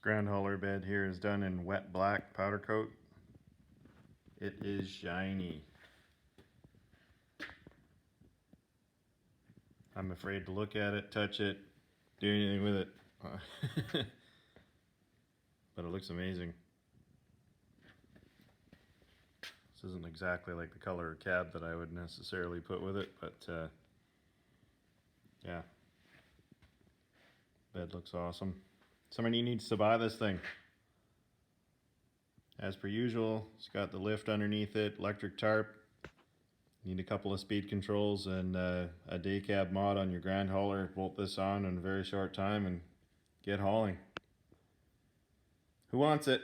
Ground hauler bed here is done in wet black powder coat. It is shiny. I'm afraid to look at it, touch it, do anything with it. But it looks amazing. This isn't exactly like the color of cab that I would necessarily put with it, but yeah. Bed looks awesome. Somebody needs to buy this thing. As per usual, it's got the lift underneath it, electric tarp. Need a couple of speed controls and a day cab mod on your ground hauler. Bolt this on in a very short time and get hauling. Who wants it?